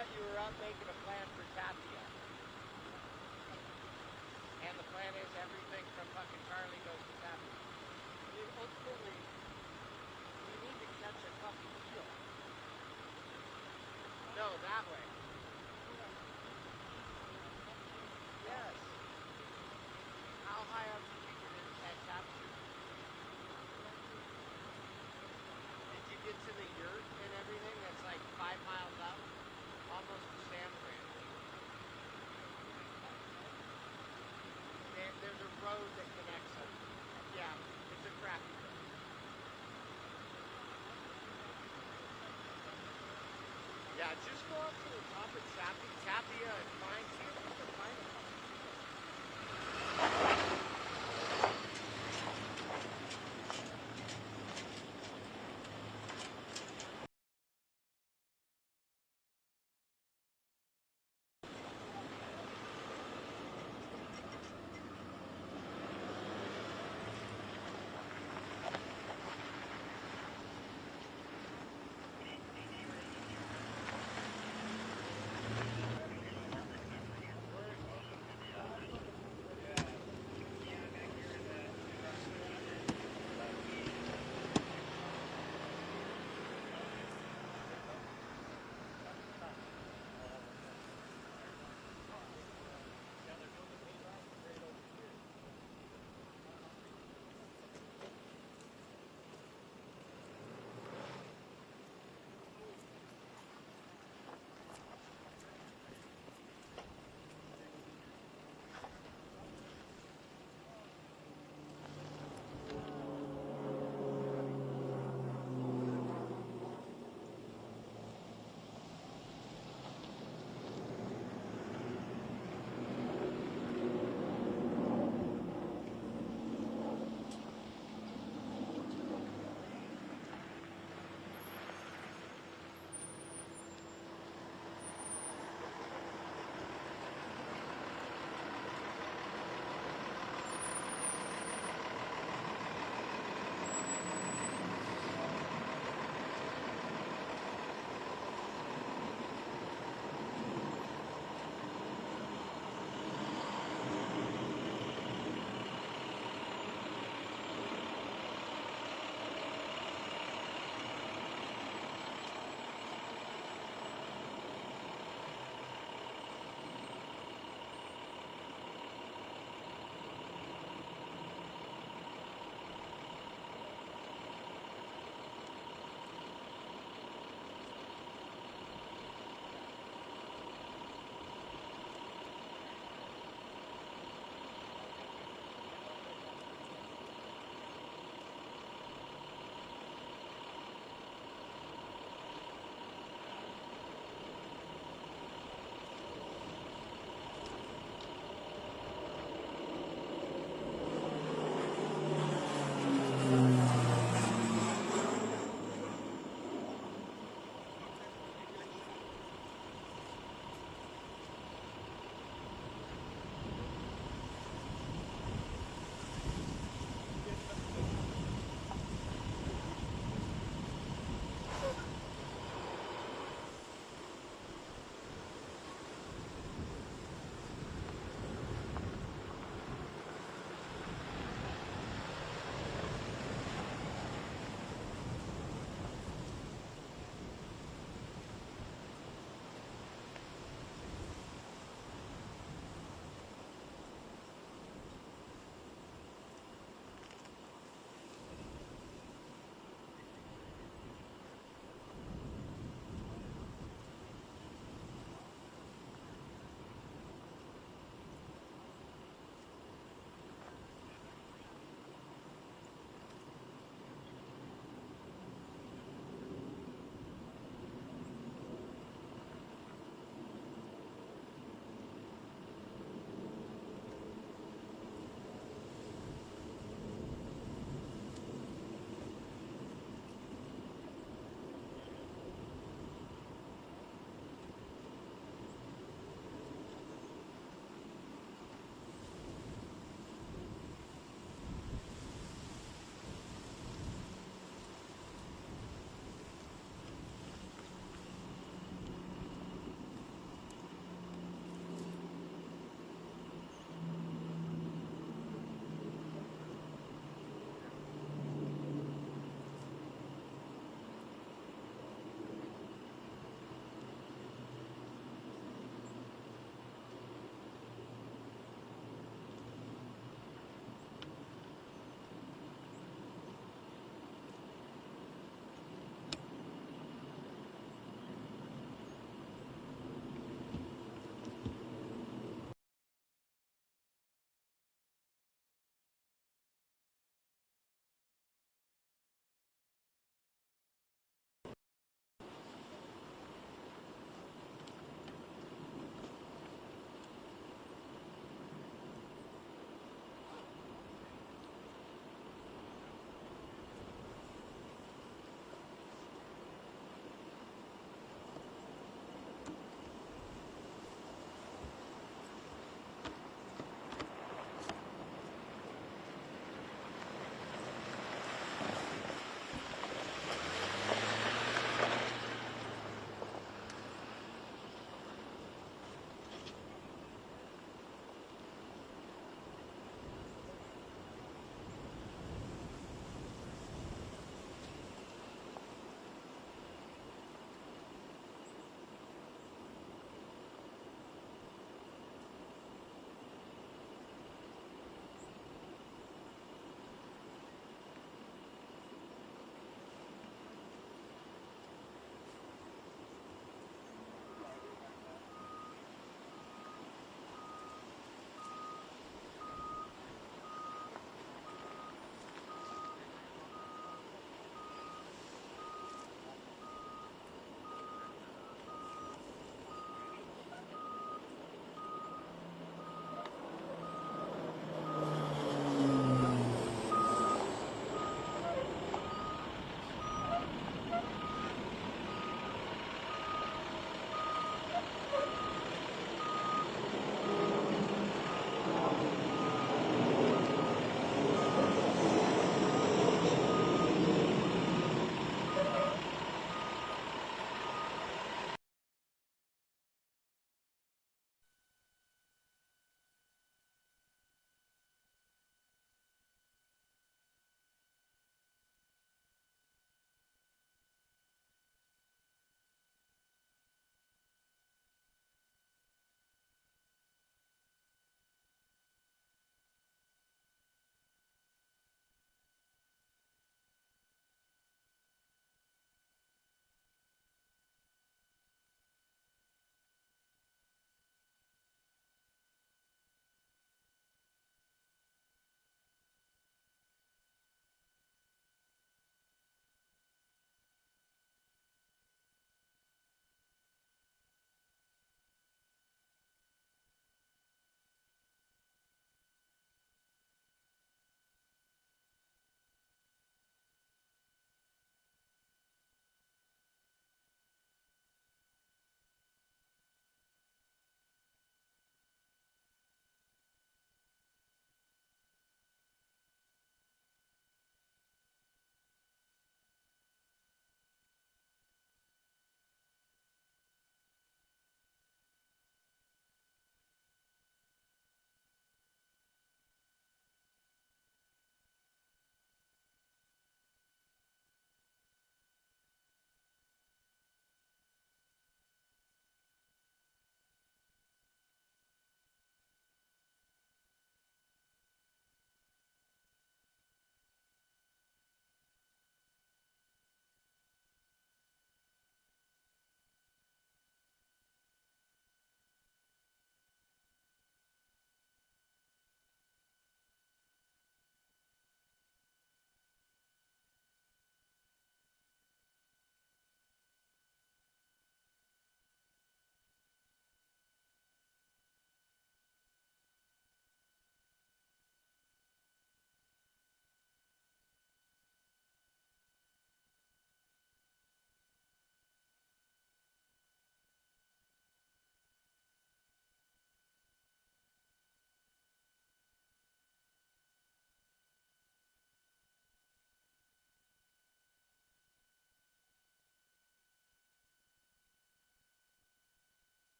thought you were out making a plan for Tapia. And the plan is everything from fucking Charlie goes to Tapia. I mean, ultimately, we need to catch a fucking eel. No, that way. Yes. How high up did you get in at Tapia? Did you get to the yurt and everything that's like 5 miles up? Almost to Sam Ranch. There's a road that connects them. Yeah, it's a crappy road. Yeah, just go up to the top of Tapia and find, see if you can find it.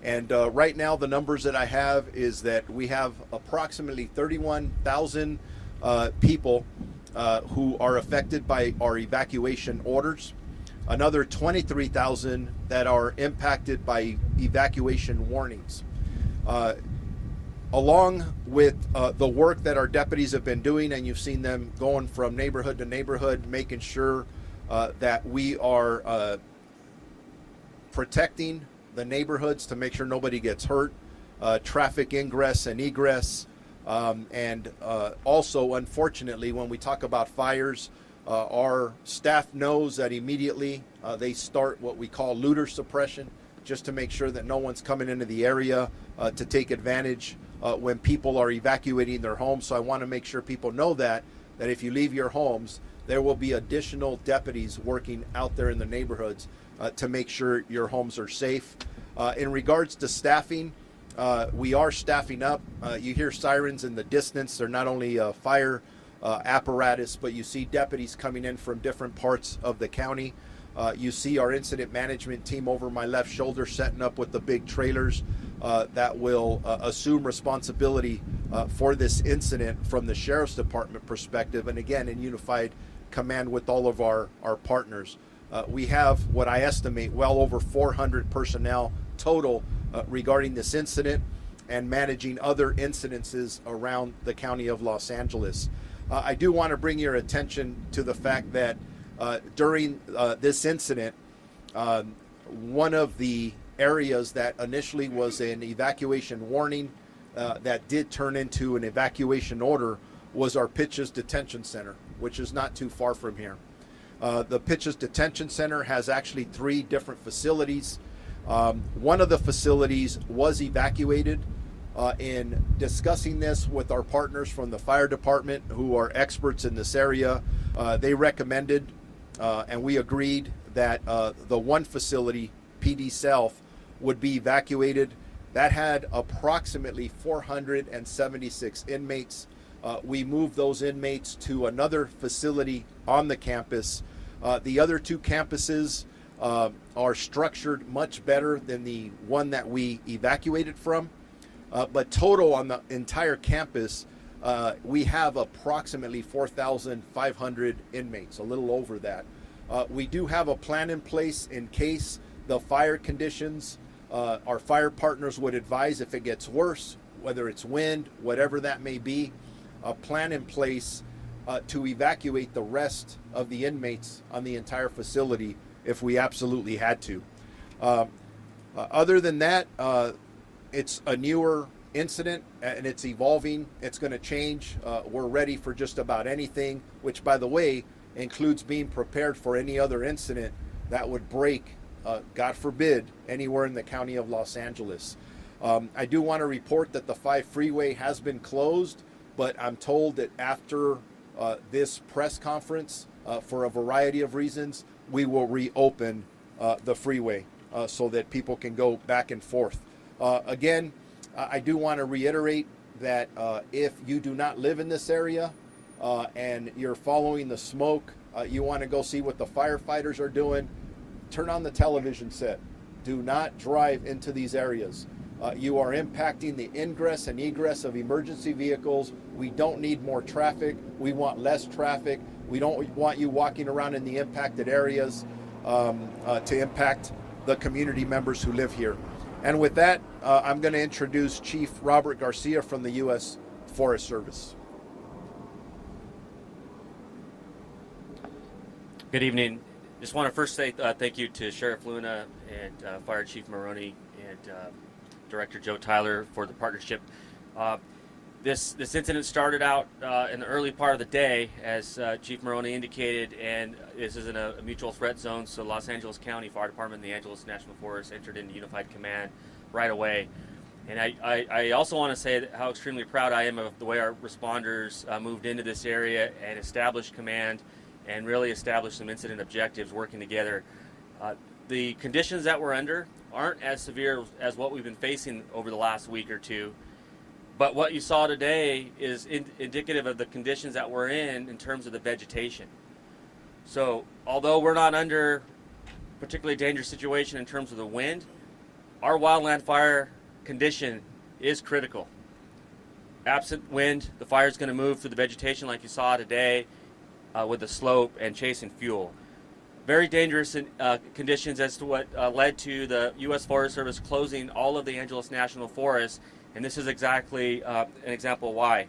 And right now, the numbers that I have is that we have approximately 31,000 people who are affected by our evacuation orders, another 23,000 that are impacted by evacuation warnings. Along with the work that our deputies have been doing, and you've seen them going from neighborhood to neighborhood, making sure that we are protecting the neighborhoods to make sure nobody gets hurt, traffic ingress and egress, and also, unfortunately, when we talk about fires, our staff knows that immediately they start what we call looter suppression, just to make sure that no one's coming into the area to take advantage when people are evacuating their homes. So I want to make sure people know that if you leave your homes, there will be additional deputies working out there in the neighborhoods to make sure your homes are safe. In regards to staffing, we are staffing up. You hear sirens in the distance. They're not only fire apparatus, but you see deputies coming in from different parts of the county. You see our incident management team over my left shoulder setting up with the big trailers that will assume responsibility for this incident from the Sheriff's Department perspective, and again in unified command with all of our partners. We have what I estimate well over 400 personnel total regarding this incident and managing other incidences around the county of Los Angeles. I do want to bring your attention to the fact that during this incident, one of the areas that initially was an evacuation warning that did turn into an evacuation order was our Pitches Detention Center, which is not too far from here. The Pitches Detention Center has actually 3 different facilities. One of the facilities was evacuated. In discussing this with our partners from the fire department who are experts in this area, they recommended and we agreed that the one facility, PD South, would be evacuated. That had approximately 476 inmates. We moved those inmates to another facility on the campus. The other 2 campuses are structured much better than the one that we evacuated from. But total on the entire campus, we have approximately 4,500 inmates, a little over that. We do have a plan in place in case the fire conditions, our fire partners would advise if it gets worse, whether it's wind, whatever that may be, a plan in place to evacuate the rest of the inmates on the entire facility if we absolutely had to. Other than that, it's a newer incident and it's evolving. It's going to change. We're ready for just about anything, which, by the way, includes being prepared for any other incident that would break, God forbid, anywhere in the county of Los Angeles. I do want to report that the 5 freeway has been closed, but I'm told that after this press conference, for a variety of reasons, we will reopen the freeway so that people can go back and forth. Again, I do want to reiterate that if you do not live in this area and you're following the smoke, you want to go see what the firefighters are doing, turn on the television set. Do not drive into these areas. You are impacting the ingress and egress of emergency vehicles. We don't need more traffic. We want less traffic. We don't want you walking around in the impacted areas to impact the community members who live here. And with that, I'm going to introduce Chief Robert Garcia from the U.S. Forest Service. Good evening. Just want to first say thank you to Sheriff Luna and Fire Chief Maroney and Director Joe Tyler for the partnership. This incident started out in the early part of the day, as Chief Maroney indicated, and this is in a mutual threat zone, so Los Angeles County Fire Department and the Angeles National Forest entered into unified command right away. And I also want to say how extremely proud I am of the way our responders moved into this area and established command and really established some incident objectives working together. The conditions that we're under aren't as severe as what we've been facing over the last week or two. But what you saw today is indicative of the conditions that we're in terms of the vegetation. So although we're not under a particularly dangerous situation in terms of the wind, our wildland fire condition is critical. Absent wind, the fire is going to move through the vegetation like you saw today with the slope and chasing fuel. Very dangerous conditions as to what led to the U.S. Forest Service closing all of the Angeles National Forest, and this is exactly an example why.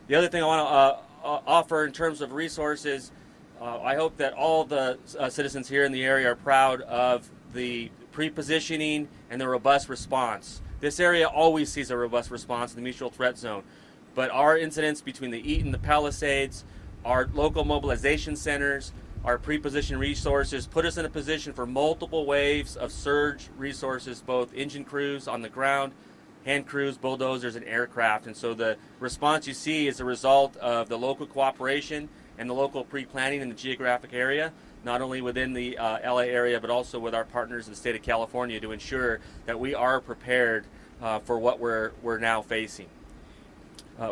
The other thing I want to offer in terms of resources, I hope that all the citizens here in the area are proud of the pre-positioning and the robust response. This area always sees a robust response in the mutual threat zone, but our incidents between the Eaton, the Palisades, our local mobilization centers, our pre-positioned resources put us in a position for multiple waves of surge resources, both engine crews on the ground, hand crews, bulldozers, and aircraft. And so the response you see is a result of the local cooperation and the local pre-planning in the geographic area, not only within the LA area, but also with our partners in the state of California to ensure that we are prepared for what we're now facing.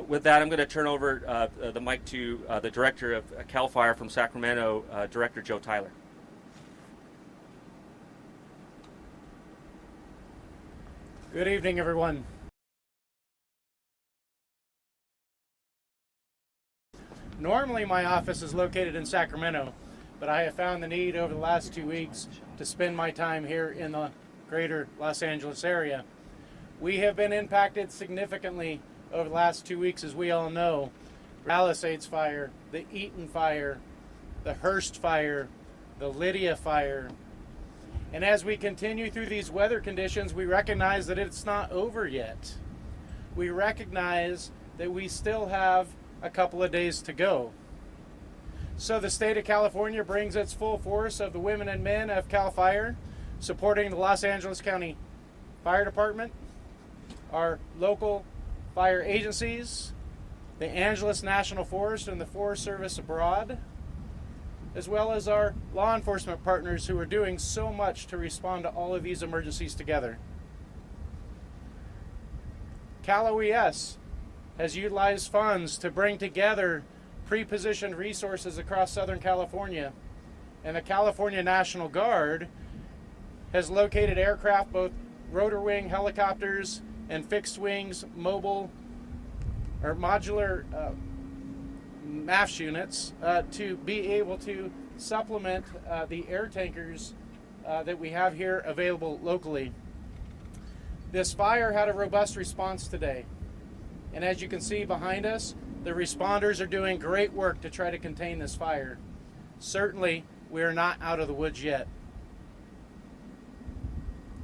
With that, I'm going to turn over the mic to the director of CAL FIRE from Sacramento, Director Joe Tyler. Good evening, everyone. Normally, my office is located in Sacramento, but I have found the need over the last 2 weeks to spend my time here in the greater Los Angeles area. We have been impacted significantly over the last 2 weeks, as we all know. Palisades fire, the Eaton fire, the Hearst fire, the Lydia fire. And as we continue through these weather conditions, we recognize that it's not over yet. We recognize that we still have a couple of days to go. So the state of California brings its full force of the women and men of CAL FIRE, supporting the Los Angeles County Fire Department, our local fire agencies, the Angeles National Forest and the Forest Service abroad, as well as our law enforcement partners who are doing so much to respond to all of these emergencies together. Cal OES has utilized funds to bring together pre-positioned resources across Southern California, and the California National Guard has located aircraft, both rotor wing helicopters and fixed wings, mobile or modular MAFS units to be able to supplement the air tankers that we have here available locally. This fire had a robust response today, and as you can see behind us, the responders are doing great work to try to contain this fire. Certainly, we are not out of the woods yet.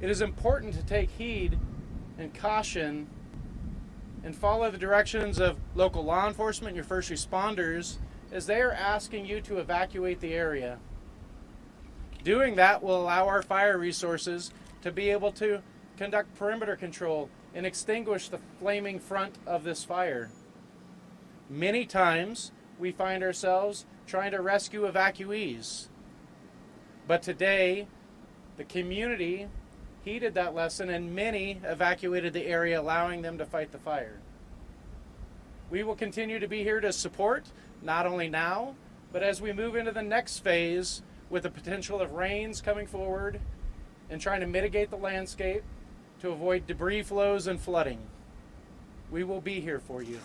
It is important to take heed and caution and follow the directions of local law enforcement and your first responders as they are asking you to evacuate the area. Doing that will allow our fire resources to be able to conduct perimeter control and extinguish the flaming front of this fire. Many times we find ourselves trying to rescue evacuees, but today the community heeded that lesson and many evacuated the area, allowing them to fight the fire. We will continue to be here to support, not only now, but as we move into the next phase with the potential of rains coming forward and trying to mitigate the landscape to avoid debris flows and flooding. We will be here for you.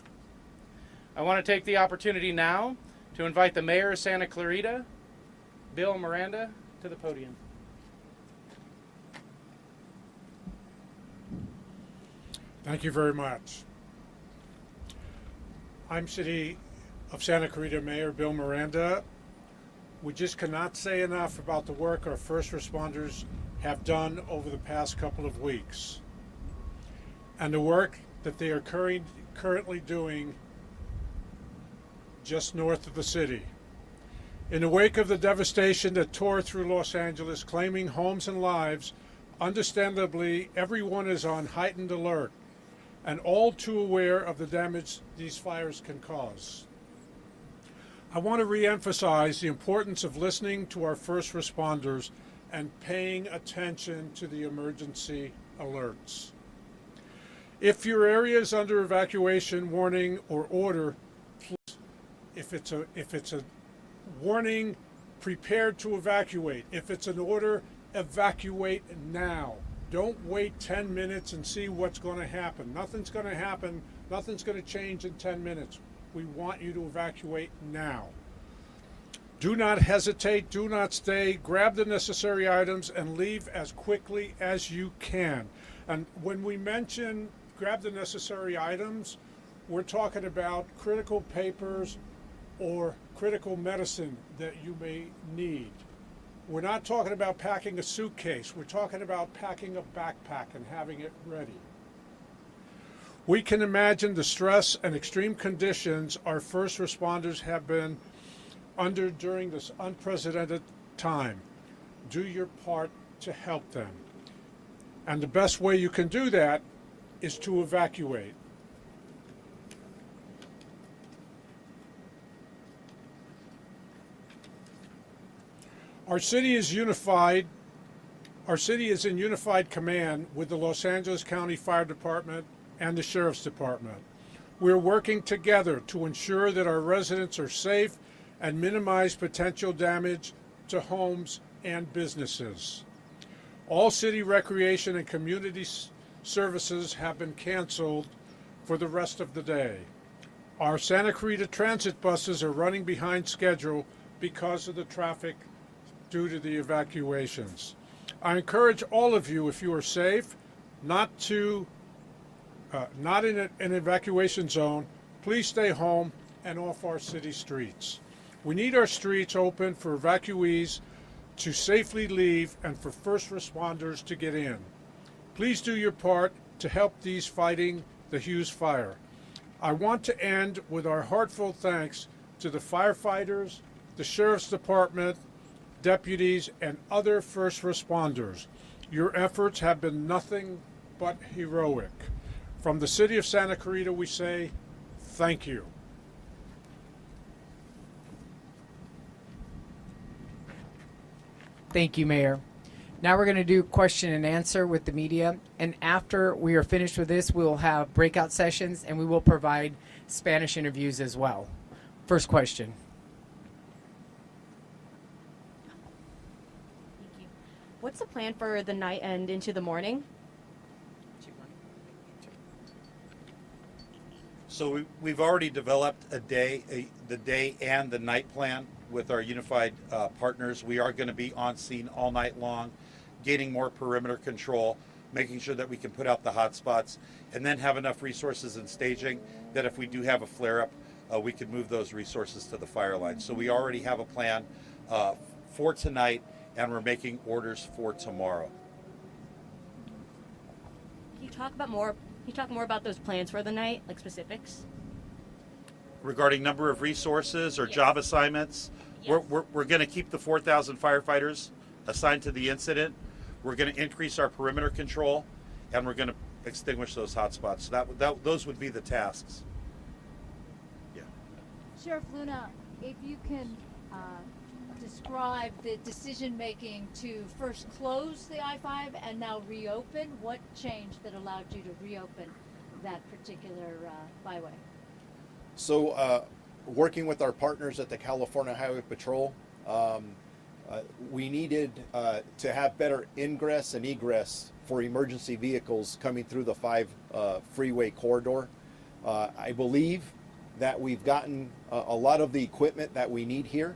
I want to take the opportunity now to invite the Mayor of Santa Clarita, Bill Miranda, to the podium. Thank you very much. I'm City of Santa Clarita Mayor Bill Miranda. We just cannot say enough about the work our first responders have done over the past couple of weeks and the work that they are currently doing just north of the city. In the wake of the devastation that tore through Los Angeles, claiming homes and lives, understandably, everyone is on heightened alert and all too aware of the damage these fires can cause. I want to re-emphasize the importance of listening to our first responders and paying attention to the emergency alerts. If your area is under evacuation warning or order, please, if it's a warning, prepare to evacuate. If it's an order, evacuate now. Don't wait 10 minutes and see what's going to happen. Nothing's going to happen. Nothing's going to change in 10 minutes. We want you to evacuate now. Do not hesitate. Do not stay. Grab the necessary items and leave as quickly as you can. And when we mention grab the necessary items, we're talking about critical papers or critical medicine that you may need. We're not talking about packing a suitcase. We're talking about packing a backpack and having it ready. We can imagine the stress and extreme conditions our first responders have been under during this unprecedented time. Do your part to help them. And the best way you can do that is to evacuate. Our city is unified. Our city is in unified command with the Los Angeles County Fire Department and the Sheriff's Department. We're working together to ensure that our residents are safe and minimize potential damage to homes and businesses. All city recreation and community services have been canceled for the rest of the day. Our Santa Clarita transit buses are running behind schedule because of the traffic due to the evacuations. I encourage all of you, if you are safe, not in an evacuation zone, please stay home and off our city streets. We need our streets open for evacuees to safely leave and for first responders to get in. Please do your part to help these fighting the Hughes fire. I want to end with our heartfelt thanks to the firefighters, the Sheriff's Department, deputies, and other first responders. Your efforts have been nothing but heroic. From the city of Santa Clarita, we say thank you. Thank you, Mayor. Now we're going to do question and answer with the media, and after we are finished with this, we will have breakout sessions and we will provide Spanish interviews as well. First question. Thank you. What's the plan for the night and into the morning? So we've already developed the day and the night plan with our unified partners. We are going to be on scene all night long, gaining more perimeter control, making sure that we can put out the hot spots, and then have enough resources in staging that if we do have a flare-up, we can move those resources to the fire line. So we already have a plan for tonight, and we're making orders for tomorrow. Can you talk more about those plans for the night, like specifics? Regarding number of resources or Yes. job assignments, Yes. we're going to keep the 4,000 firefighters assigned to the incident. We're going to increase our perimeter control, and we're going to extinguish those hot spots. So those would be the tasks. Yeah. Sheriff Luna, if you can describe the decision making to first close the I-5 and now reopen, what changed that allowed you to reopen that particular byway? So, working with our partners at the California Highway Patrol, we needed to have better ingress and egress for emergency vehicles coming through the 5 freeway corridor. I believe that we've gotten a lot of the equipment that we need here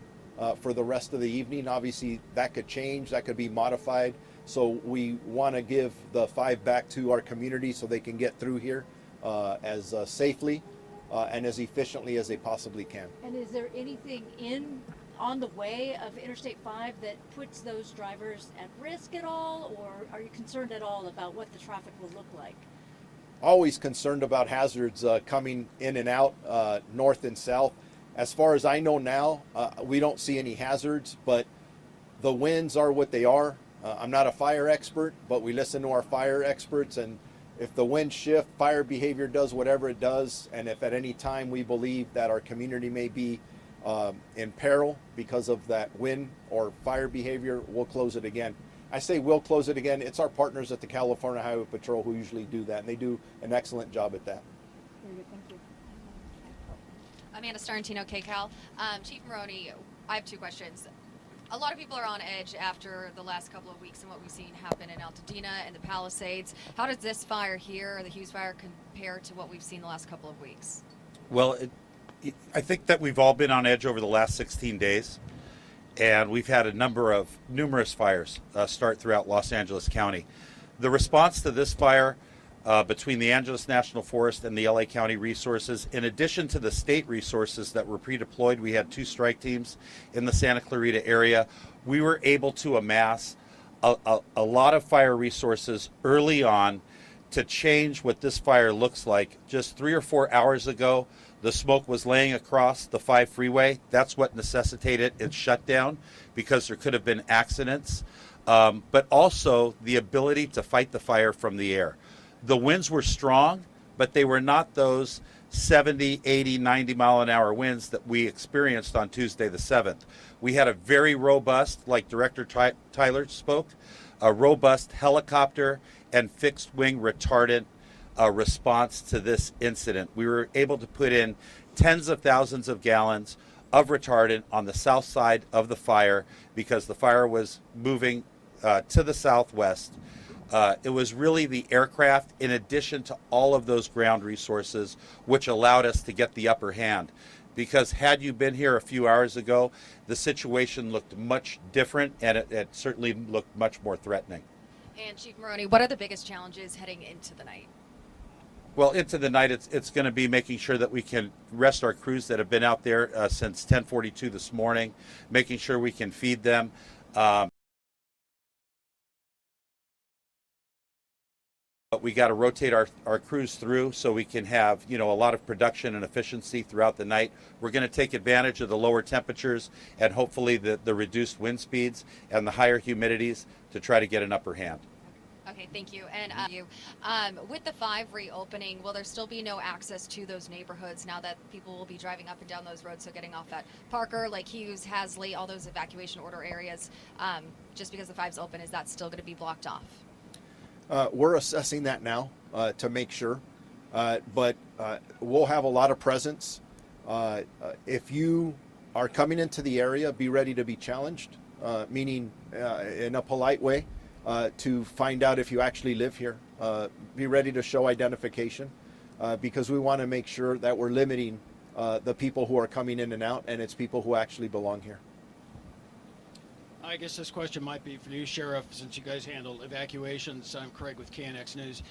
for the rest of the evening. Obviously, that could change, that could be modified. So we want to give the 5 back to our community so they can get through here as safely and as efficiently as they possibly can. And is there anything on the way of Interstate 5 that puts those drivers at risk at all, or are you concerned at all about what the traffic will look like? Always concerned about hazards coming in and out, north and south. As far as I know now, we don't see any hazards, but the winds are what they are. I'm not a fire expert, but we listen to our fire experts, and if the wind shift, fire behavior does whatever it does, and if at any time we believe that our community may be in peril because of that wind or fire behavior, we'll close it again. I say we'll close it again. It's our partners at the California Highway Patrol who usually do that, and they do an excellent job at that. Very good, thank you. Amanda Starantino, KCAL. Chief Maroney, I have 2 questions. A lot of people are on edge after the last couple of weeks and what we've seen happen in Altadena and the Palisades. How does this fire here, the Hughes fire, compare to what we've seen the last couple of weeks? Well, I think that we've all been on edge over the last 16 days, and we've had numerous fires start throughout Los Angeles County. The response to this fire between the Angeles National Forest and the LA County resources, in addition to the state resources that were pre-deployed, we had 2 strike teams in the Santa Clarita area. We were able to amass a lot of fire resources early on to change what this fire looks like. Just 3 or 4 hours ago, the smoke was laying across the 5 freeway. That's what necessitated its shutdown, because there could have been accidents, but also the ability to fight the fire from the air. The winds were strong, but they were not those 70, 80, 90 mile an hour winds that we experienced on Tuesday the 7th. We had a very robust, like Director Tyler spoke, a robust helicopter and fixed wing retardant response to this incident. We were able to put in tens of thousands of gallons of retardant on the south side of the fire because the fire was moving to the southwest. It was really the aircraft, in addition to all of those ground resources, which allowed us to get the upper hand. Because had you been here a few hours ago, the situation looked much different, and it certainly looked much more threatening. And Chief Maroney, what are the biggest challenges heading into the night? Well, into the night, it's going to be making sure that we can rest our crews that have been out there since 10:42 this morning, making sure we can feed them. But we got to rotate our crews through so we can have, a lot of production and efficiency throughout the night. We're going to take advantage of the lower temperatures and hopefully the reduced wind speeds and the higher humidities to try to get an upper hand. Okay, thank you. And with the 5 reopening, will there still be no access to those neighborhoods now that people will be driving up and down those roads? So getting off at Parker, like Hughes, Hasley, all those evacuation order areas, just because the 5's open, is that still going to be blocked off? We're assessing that now to make sure, but we'll have a lot of presence. If you are coming into the area, be ready to be challenged, meaning in a polite way, to find out if you actually live here. Be ready to show identification because we want to make sure that we're limiting the people who are coming in and out, and it's people who actually belong here. I guess this question might be for you, Sheriff, since you guys handle evacuations. I'm Craig with KNX News.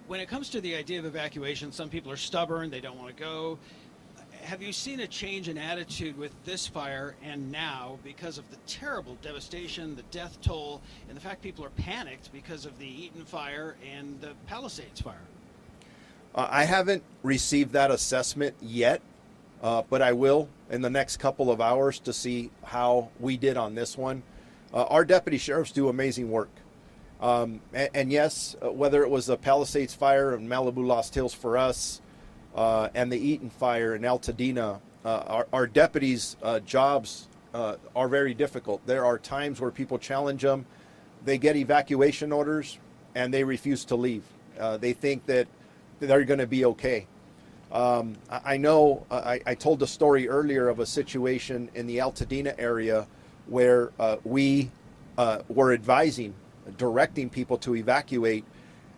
When it comes to the idea of evacuation, some people are stubborn, they don't want to go. Have you seen a change in attitude with this fire and now because of the terrible devastation, the death toll, and the fact people are panicked because of the Eaton fire and the Palisades fire? I haven't received that assessment yet, but I will in the next couple of hours to see how we did on this one. Our deputy sheriffs do amazing work. And yes, whether it was the Palisades fire in Malibu Lost Hills for us and the Eaton fire in Altadena, our deputies' jobs are very difficult. There are times where people challenge them. They get evacuation orders and they refuse to leave. They think that they're going to be okay. I know I told a story earlier of a situation in the Altadena area where we were directing people to evacuate,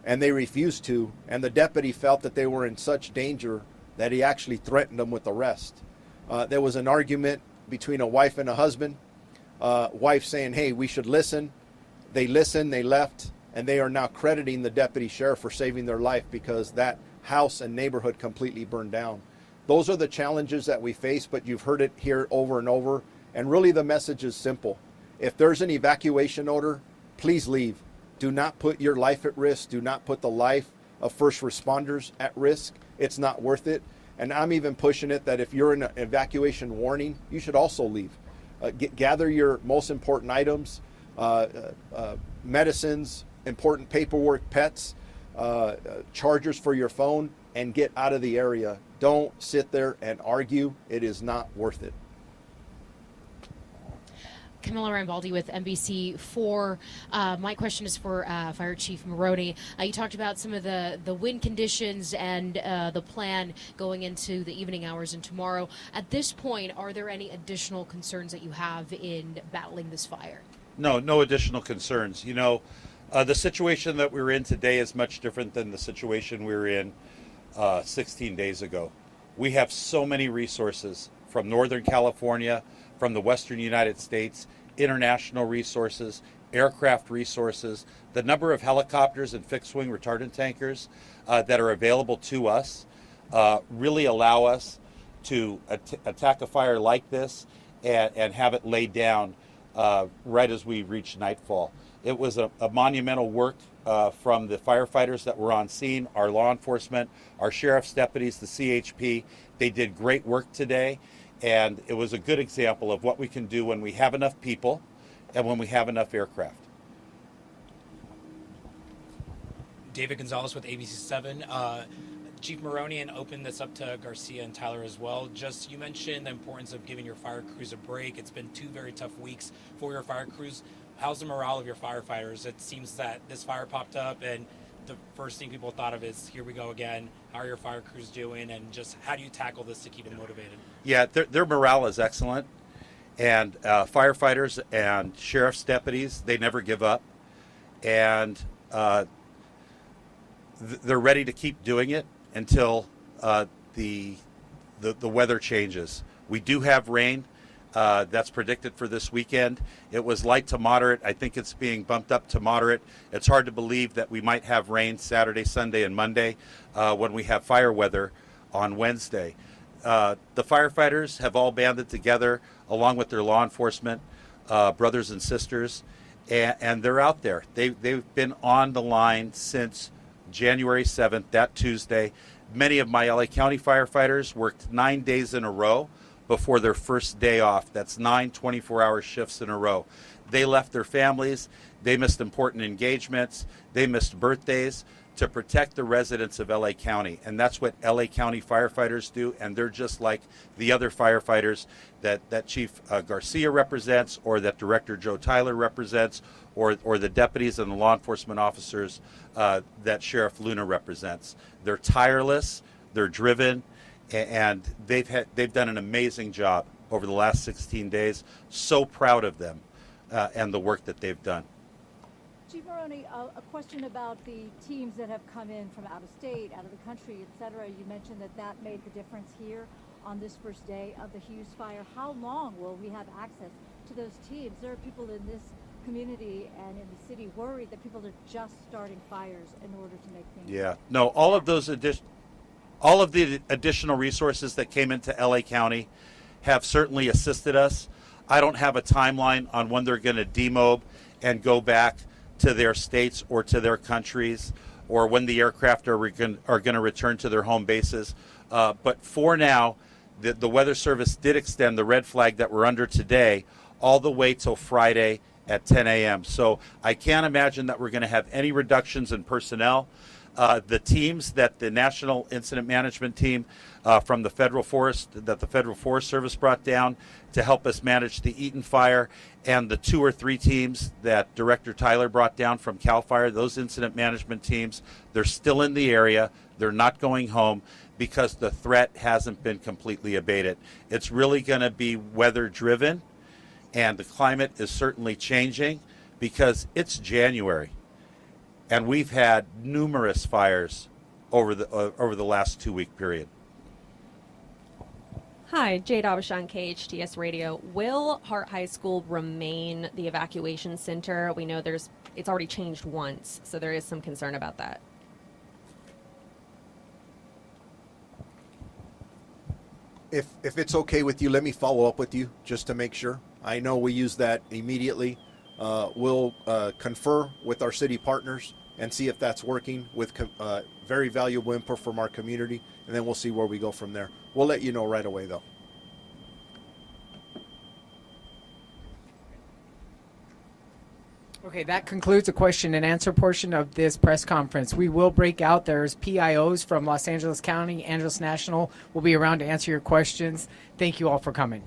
and they refused to, and the deputy felt that they were in such danger that he actually threatened them with arrest. There was an argument between a wife and a husband, wife saying, hey, we should listen. They listened, they left, and they are now crediting the deputy sheriff for saving their life because that house and neighborhood completely burned down. Those are the challenges that we face, but you've heard it here over and over. And really the message is simple. If there's an evacuation order, please leave. Do not put your life at risk. Do not put the life of first responders at risk. It's not worth it. And I'm even pushing it that if you're in an evacuation warning, you should also leave. Gather your most important items, medicines, important paperwork, pets, chargers for your phone, and get out of the area. Don't sit there and argue. It is not worth it. Camilla Rambaldi with NBC4. My question is for Fire Chief Maroney. You talked about some of the wind conditions and the plan going into the evening hours and tomorrow. At this point, are there any additional concerns that you have in battling this fire? No additional concerns. You know, the situation that we're in today is much different than the situation we were in 16 days ago. We have so many resources from Northern California, from the Western United States, international resources, aircraft resources, the number of helicopters and fixed-wing retardant tankers that are available to us really allow us to attack a fire like this and have it laid down right as we reach nightfall. It was a monumental work from the firefighters that were on scene, our law enforcement, our sheriff's deputies, the CHP. They did great work today, and it was a good example of what we can do when we have enough people and when we have enough aircraft. David Gonzalez with ABC7. Chief Maroney, and open this up to Garcia and Tyler as well. Just, you mentioned the importance of giving your fire crews a break. It's been 2 very tough weeks for your fire crews. How's the morale of your firefighters? It seems that this fire popped up and the first thing people thought of is, here we go again. How are your fire crews doing? And just how do you tackle this to keep them motivated? Yeah, their morale is excellent. And firefighters and sheriff's deputies, they never give up. And they're ready to keep doing it until the weather changes. We do have rain. That's predicted for this weekend. It was light to moderate. I think it's being bumped up to moderate. It's hard to believe that we might have rain Saturday, Sunday, and Monday when we have fire weather on Wednesday. The firefighters have all banded together along with their law enforcement brothers and sisters, and they're out there. They've been on the line since January 7th, that Tuesday. Many of my LA County firefighters worked 9 days in a row before their first day off. That's 9 24-hour shifts in a row. They left their families. They missed important engagements. They missed birthdays to protect the residents of LA County. And that's what LA County firefighters do. And they're just like the other firefighters that Chief Garcia represents, or that Director Joe Tyler represents, or the deputies and the law enforcement officers that Sheriff Luna represents. They're tireless. They're driven. And they've done an amazing job over the last 16 days. So proud of them and the work that they've done. Chief Maroney, a question about the teams that have come in from out of state, out of the country, et cetera. You mentioned that made the difference here on this first day of the Hughes fire. How long will we have access to those teams? There are people in this community and in the city worried that people are just starting fires in order to make things. Yeah, no, all of the additional resources that came into LA County have certainly assisted us. I don't have a timeline on when they're going to demob and go back to their states or to their countries, or when the aircraft are going to return to their home bases. But for now, the Weather Service did extend the red flag that we're under today all the way till Friday at 10 a.m. So I can't imagine that we're going to have any reductions in personnel. The teams that the National Incident Management Team from the Federal Forest Service brought down to help us manage the Eaton fire, and the 2 or 3 teams that Director Tyler brought down from CAL FIRE, those incident management teams, they're still in the area. They're not going home because the threat hasn't been completely abated. It's really going to be weather driven, and the climate is certainly changing because it's January. And we've had numerous fires over the last 2-week period. Hi, Jade Abashan, KHTS Radio. Will Hart High School remain the evacuation center? We know it's already changed once, so there is some concern about that. If it's okay with you, let me follow up with you just to make sure. I know we use that immediately. We'll confer with our city partners and see if that's working with very valuable input from our community, and then we'll see where we go from there. We'll let you know right away, though. Okay, that concludes the question and answer portion of this press conference. We will break out. There's PIOs from Los Angeles County, Angeles National will be around to answer your questions. Thank you all for coming.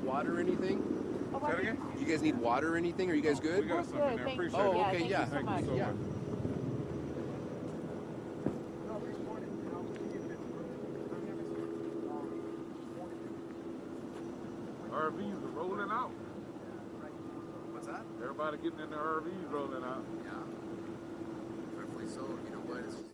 water or anything? Oh, what? You guys need water or anything? Are you guys good? We got some in there. Thank you. Appreciate Oh, it. okay, yeah. Thank you so much. Yeah. RVs are rolling out. What's that? Everybody getting in the RVs rolling out. Yeah. Hopefully so. You know what? It's just...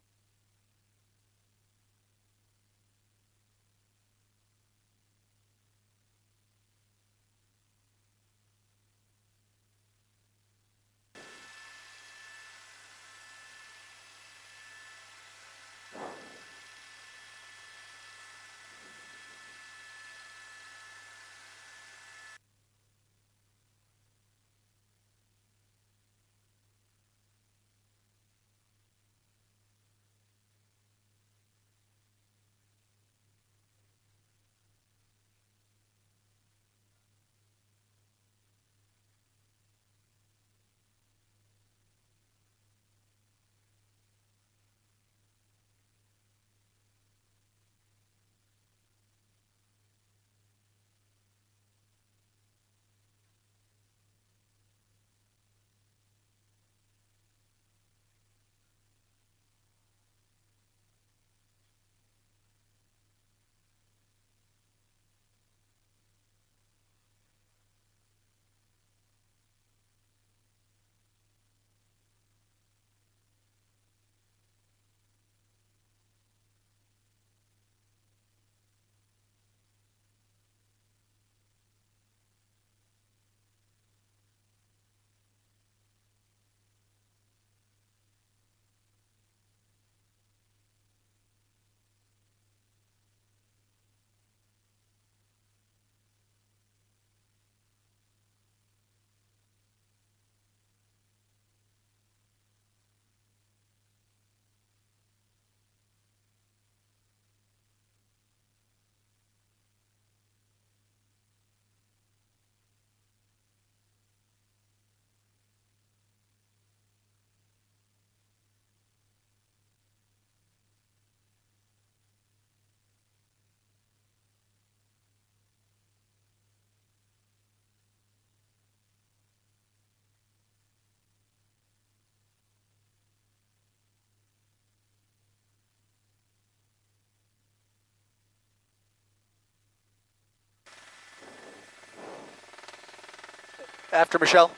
After Michelle.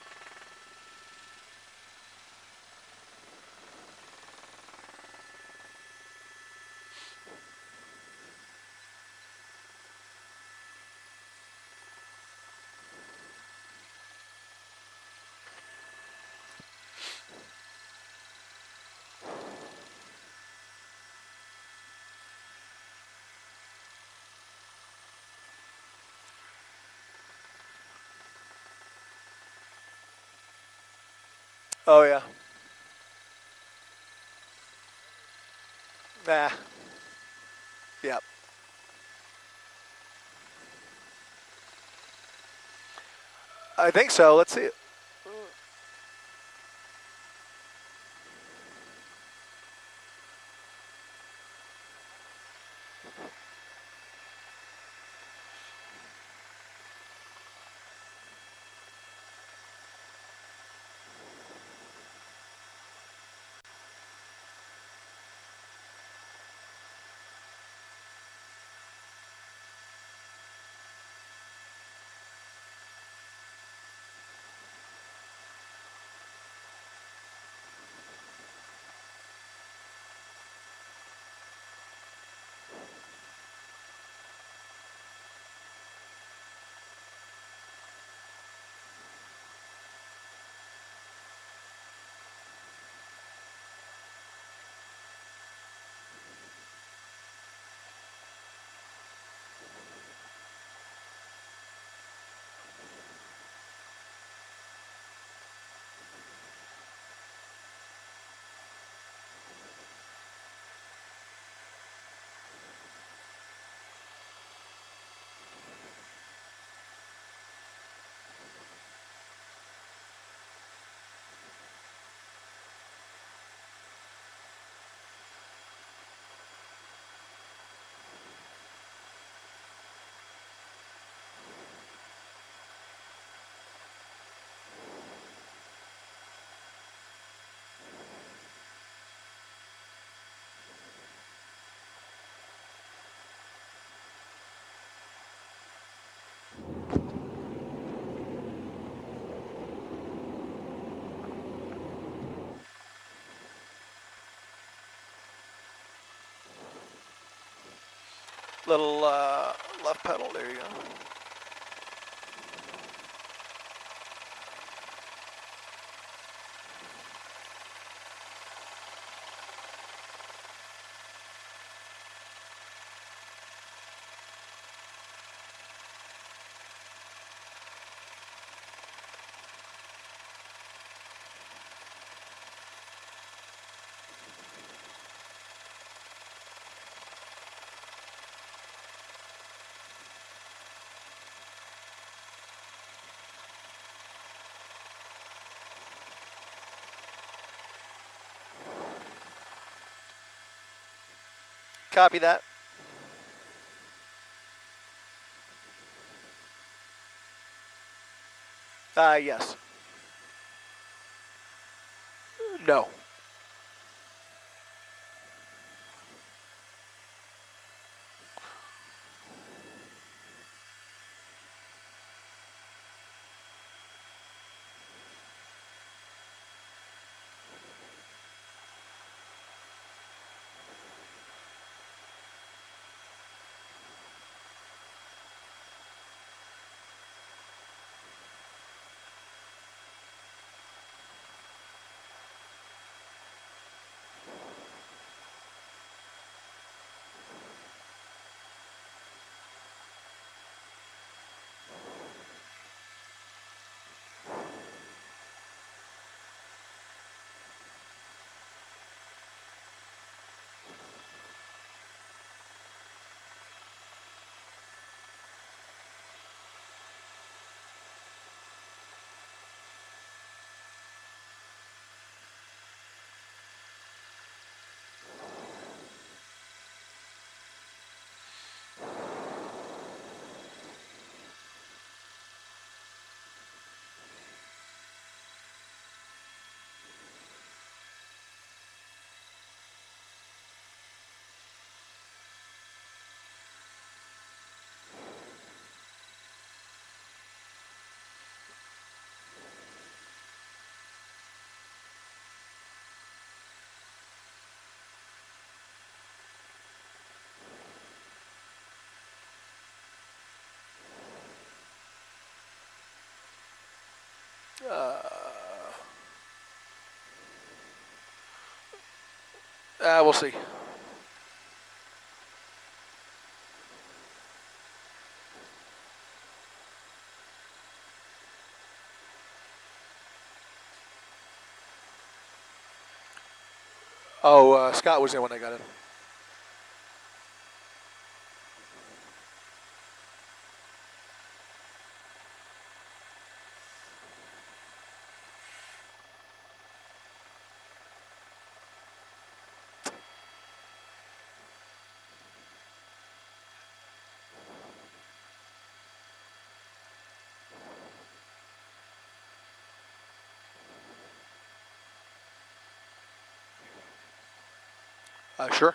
Oh, yeah. Nah. Yep. I think so. Let's see it. Little left pedal. There you go. Copy that. Yes. No. We'll see. Oh, Scott was in when I got in. Sure.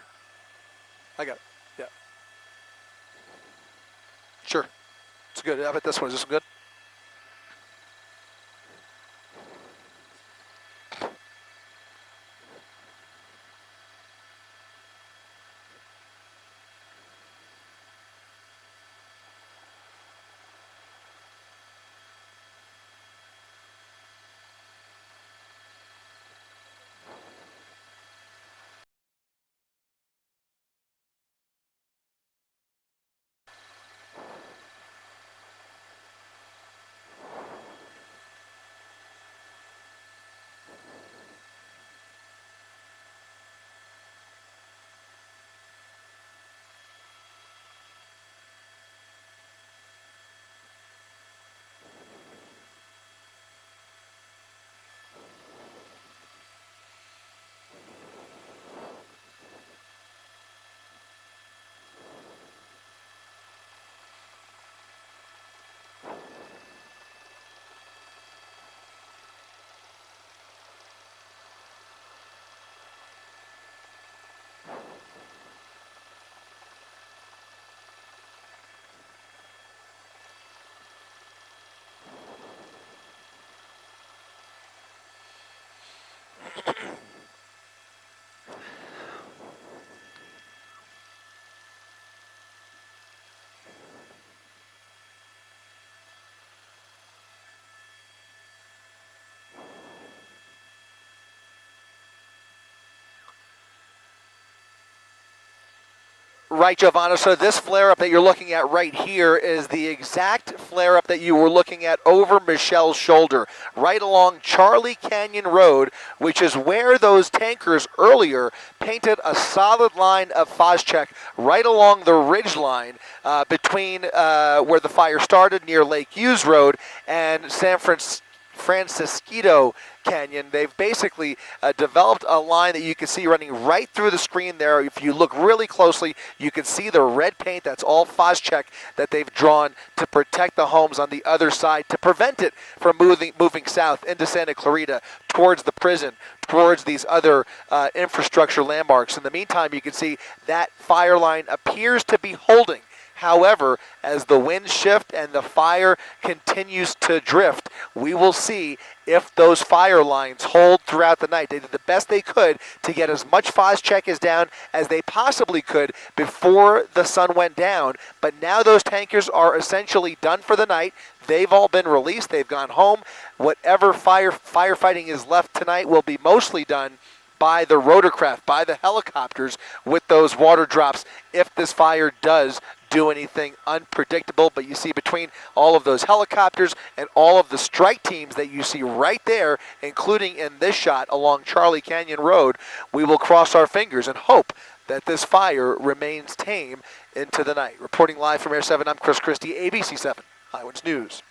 I got it. Yeah. Sure. It's good. I bet this one is just good. Right, Giovanna. So this flare-up that you're looking at right here is the exact flare-up that you were looking at over Michelle's shoulder, right along Charlie Canyon Road, which is where those tankers earlier painted a solid line of Phosgene right along the ridge line between where the fire started near Lake Hughes Road and San Francisco Canyon. They've basically developed a line that you can see running right through the screen there. If you look really closely, you can see the red paint. That's all Phosgene that they've drawn to protect the homes on the other side, to prevent it from moving south into Santa Clarita, towards the prison, towards these other infrastructure landmarks. In the meantime, you can see that fire line appears to be holding. However, as the winds shift and the fire continues to drift, we will see if those fire lines hold throughout the night. They did the best they could to get as much Phosgene down as they possibly could before the sun went down, but now those tankers are essentially done for the night. They've all been released. They've gone home. Whatever firefighting is left tonight will be mostly done by the rotorcraft, by the helicopters with those water drops, if this fire does do anything unpredictable. But you see, between all of those helicopters and all of the strike teams that you see right there, including in this shot along Charlie Canyon Road, we will cross our fingers and hope that this fire remains tame into the night. Reporting live from Air 7, I'm Chris Christie, ABC 7 Eyewitness News.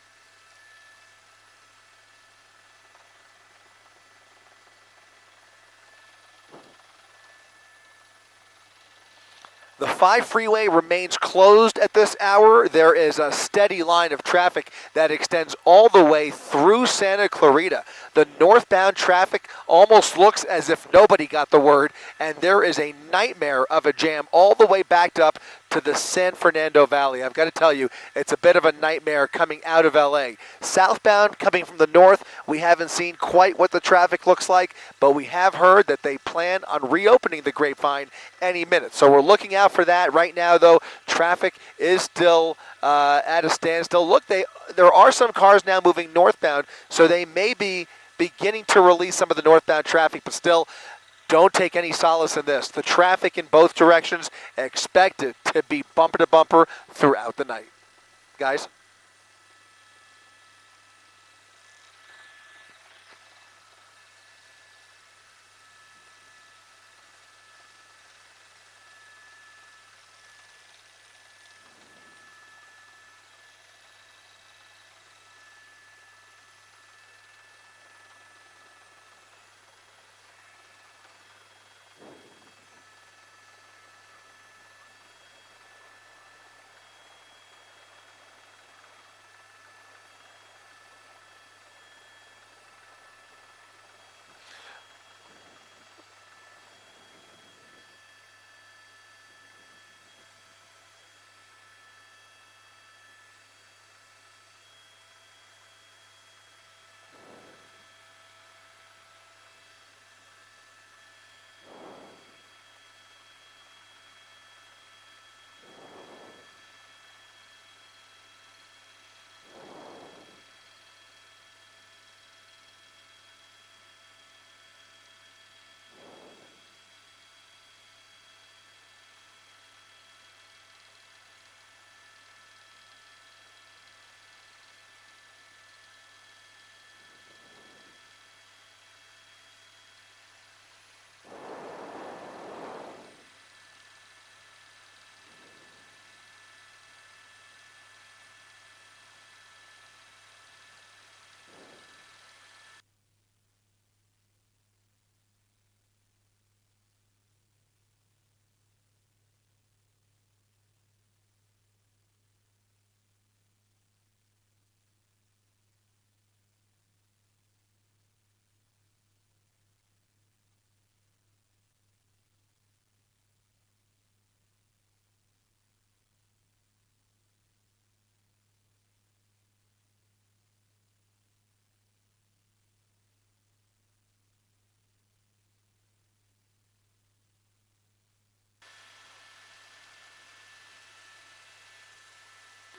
The 5 freeway remains closed at this hour. There is a steady line of traffic that extends all the way through Santa Clarita. The northbound traffic almost looks as if nobody got the word, and there is a nightmare of a jam all the way backed up to the San Fernando Valley. I've got to tell you, it's a bit of a nightmare coming out of LA. Southbound, coming from the north, we haven't seen quite what the traffic looks like, but we have heard that they plan on reopening the Grapevine any minute. So we're looking out for that. Right now, though, traffic is still at a standstill. Look, there are some cars now moving northbound, so they may be beginning to release some of the northbound traffic, but still, don't take any solace in this. The traffic in both directions expected to be bumper to bumper throughout the night. Guys?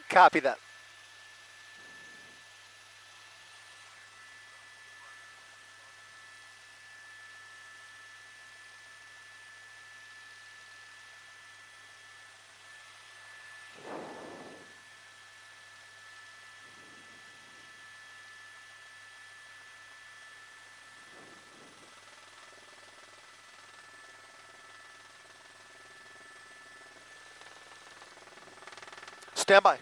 Copy that. stand by.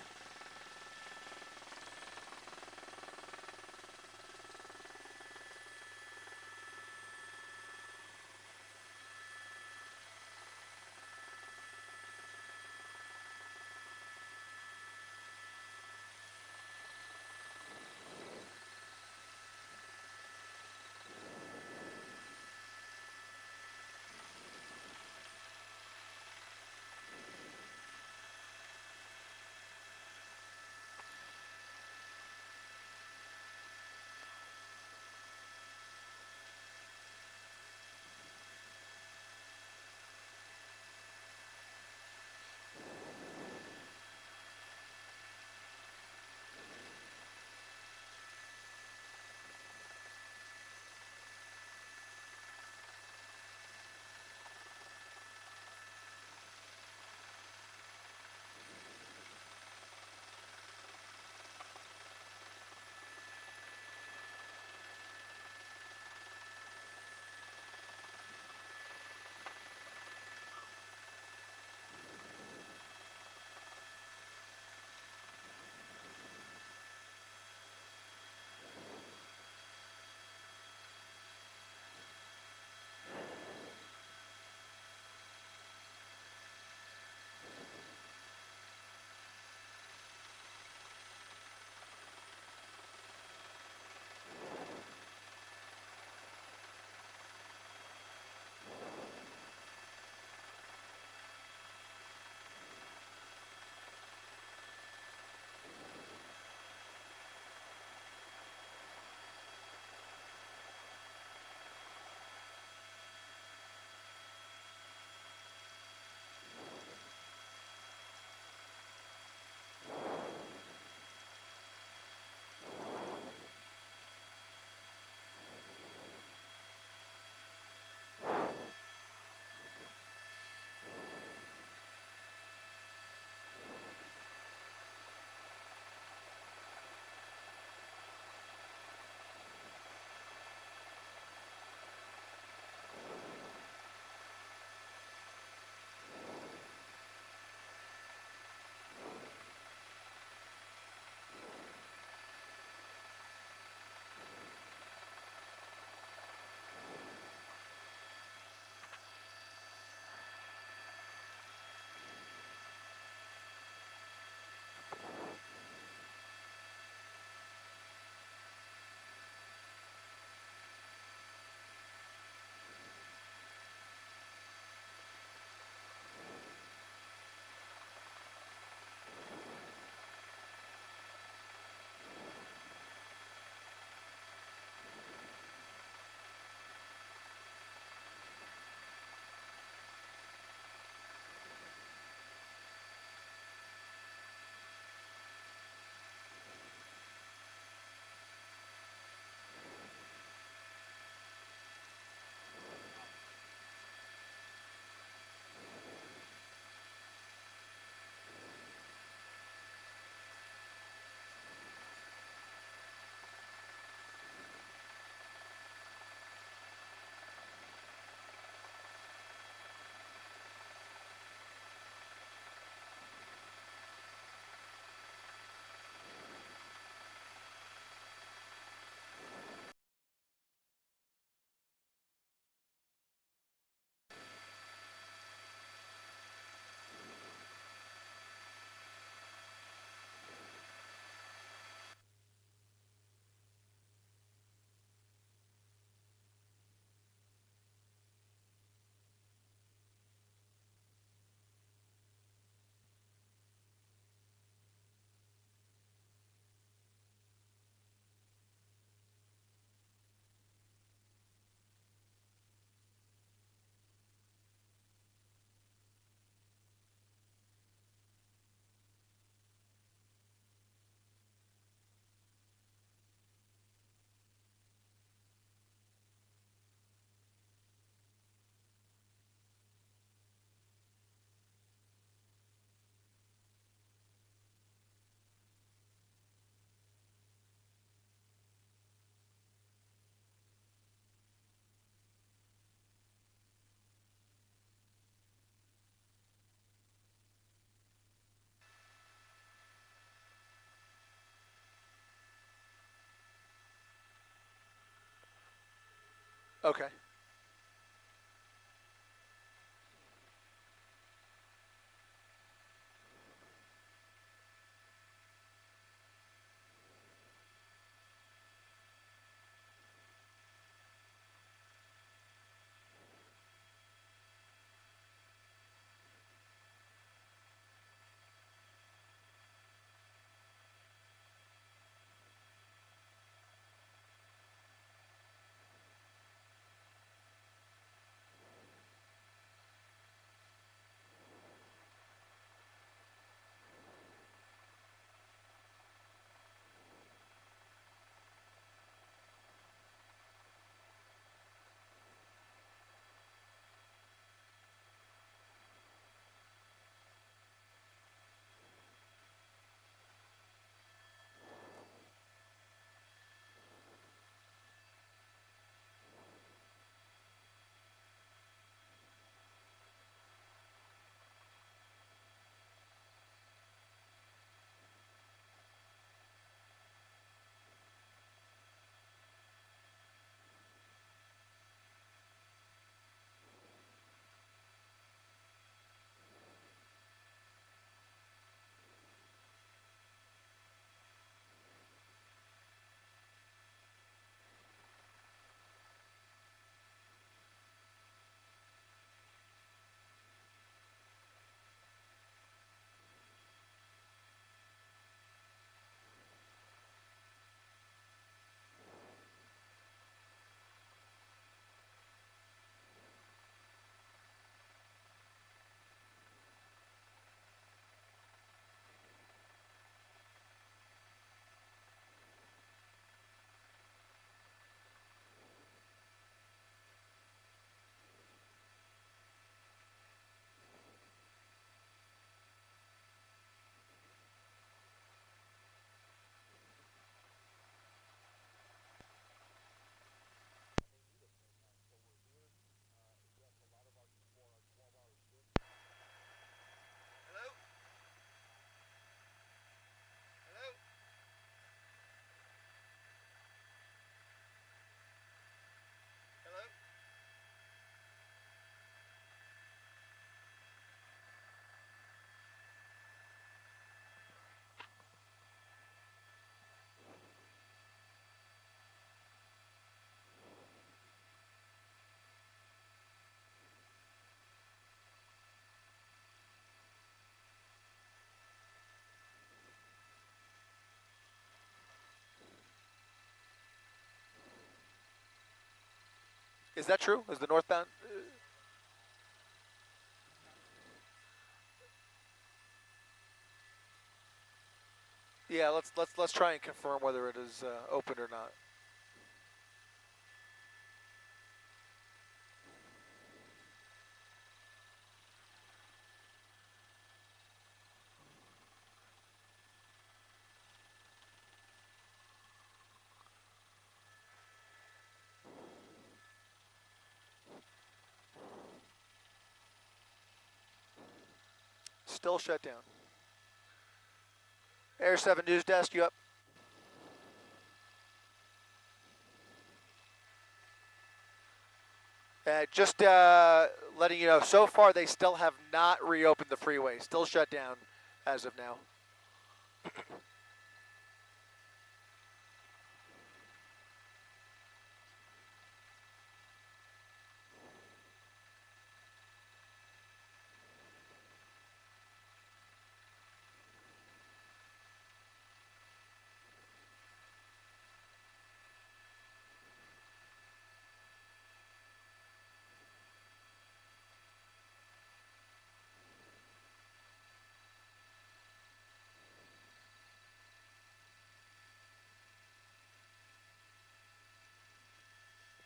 Okay. Is that true? Is the northbound? Yeah, let's try and confirm whether it is open or not. Still shut down. Air 7 News Desk, you up? Just letting you know, so far they still have not reopened the freeway. Still shut down as of now.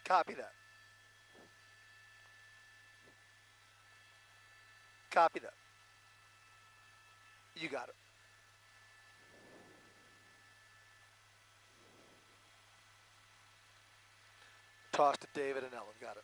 Copy that. Copy that. You got it. Toss to David and Ellen. Got it.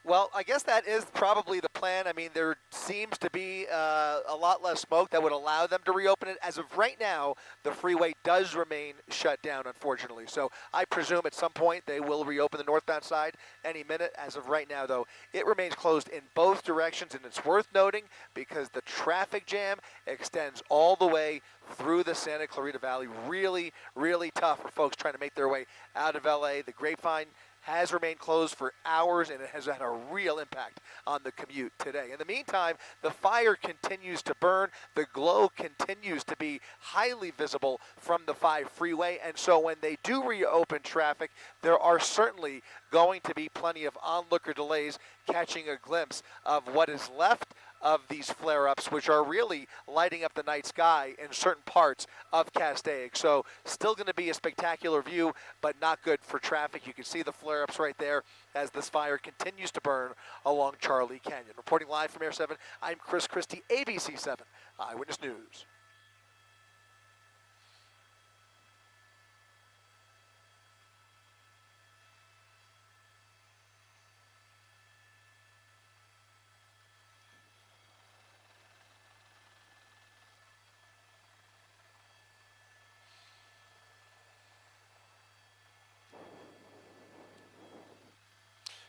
Well, I guess that is probably the plan. I mean, there seems to be a lot less smoke that would allow them to reopen it. As of right now, the freeway does remain shut down, unfortunately. So I presume at some point they will reopen the northbound side any minute. As of right now, though, it remains closed in both directions, and it's worth noting because the traffic jam extends all the way through the Santa Clarita Valley. Really, really tough for folks trying to make their way out of LA. The Grapevine has remained closed for hours, and it has had a real impact on the commute today. In the meantime, the fire continues to burn. The glow continues to be highly visible from the 5 freeway, and so when they do reopen traffic, there are certainly going to be plenty of onlooker delays catching a glimpse of what is left of these flare-ups, which are really lighting up the night sky in certain parts of Castaic. So still going to be a spectacular view, but not good for traffic. You can see the flare-ups right there as this fire continues to burn along Charlie Canyon. Reporting live from Air 7, I'm Chris Christie, ABC 7 Eyewitness News.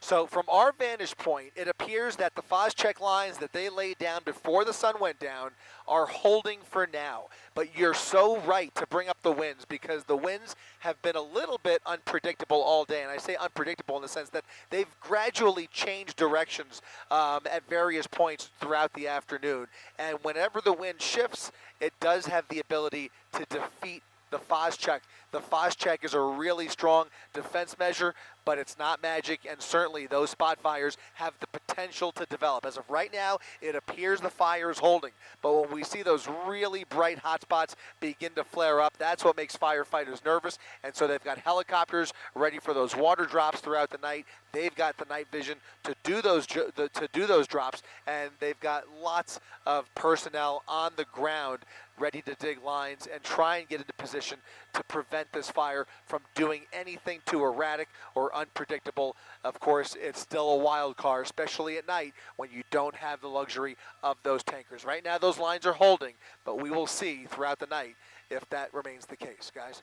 So from our vantage point, it appears that the FOSCHEC lines that they laid down before the sun went down are holding for now. But you're so right to bring up the winds, because the winds have been a little bit unpredictable all day. And I say unpredictable in the sense that they've gradually changed directions at various points throughout the afternoon. And whenever the wind shifts, it does have the ability to defeat the FOSCHEC. The FOSCHEC is a really strong defense measure, but it's not magic, and certainly those spot fires have the potential to develop. As of right now, it appears the fire is holding, but when we see those really bright hot spots begin to flare up, that's what makes firefighters nervous, and so they've got helicopters ready for those water drops throughout the night. They've got the night vision to do those drops, and they've got lots of personnel on the ground ready to dig lines and try and get into position to prevent this fire from doing anything too erratic or unpredictable. Of course, it's still a wild card, especially at night when you don't have the luxury of those tankers. Right now, those lines are holding, but we will see throughout the night if that remains the case, guys.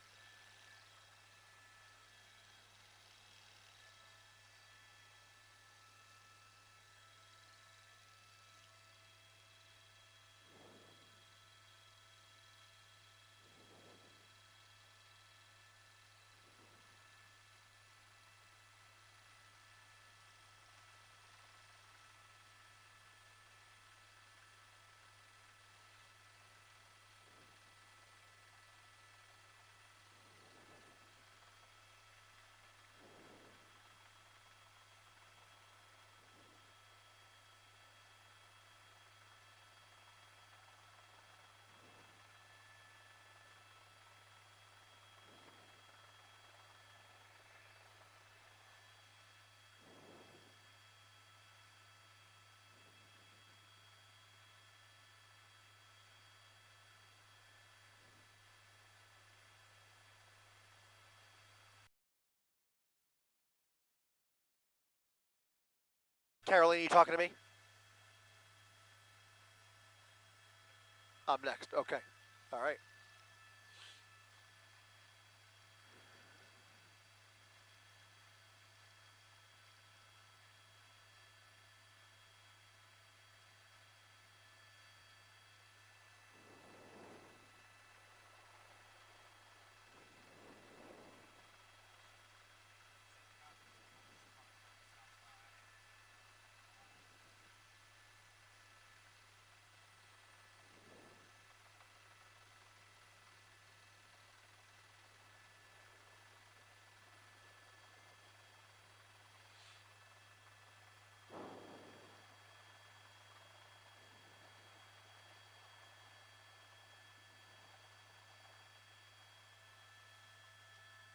Caroline, you talking to me? I'm next. Okay. All right.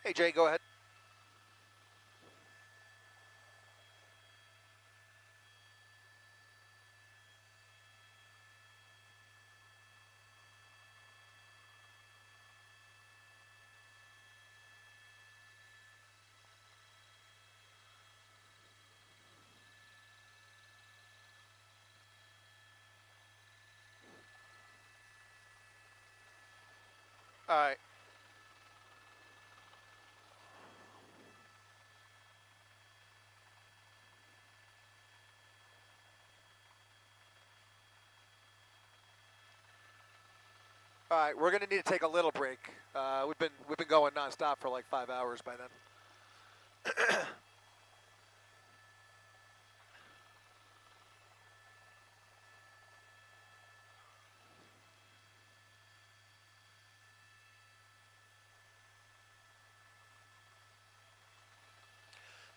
Hey, Jay, go ahead. All right. All right, we're going to need to take a little break. We've been going nonstop for like 5 hours by then.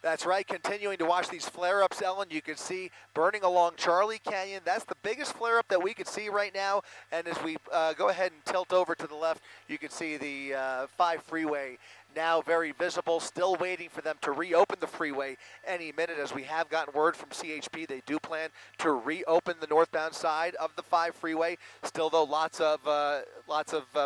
That's right, continuing to watch these flare-ups, Ellen. You can see burning along Charlie Canyon. That's the biggest flare-up that we can see right now. And as we go ahead and tilt over to the left, you can see the 5 freeway now very visible. Still waiting for them to reopen the freeway any minute. As we have gotten word from CHP, they do plan to reopen the northbound side of the 5 freeway. Still, though, lots of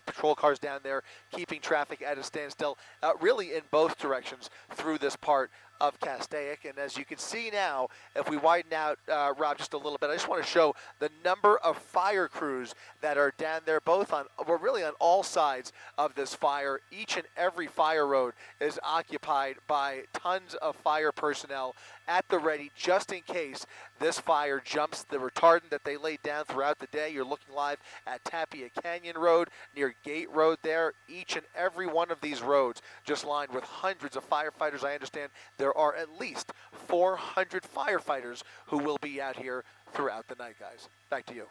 patrol cars down there keeping traffic at a standstill, really in both directions through this part of Castaic. And as you can see now, if we widen out, Rob, just a little bit, I just want to show the number of fire crews that are down there, both on, well, really on all sides of this fire. Each and every fire road is occupied by tons of fire personnel at the ready, just in case this fire jumps the retardant that they laid down throughout the day. You're looking live at Tapia Canyon Road, near Gate Road there. Each and every one of these roads just lined with hundreds of firefighters. I understand there are at least 400 firefighters who will be out here throughout the night, guys. Back to you.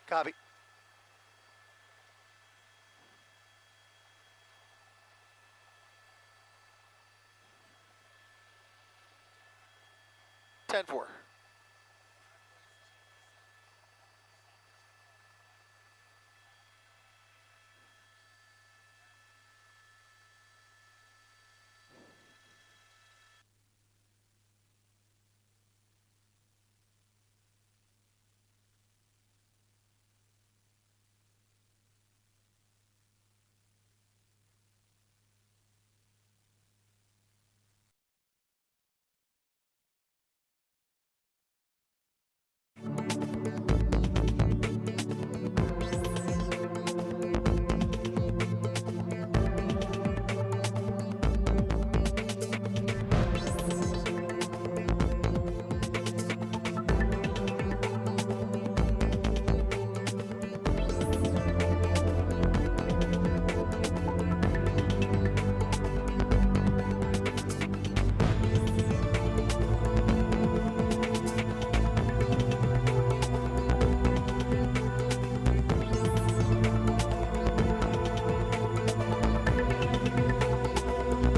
Copy. Ten-4.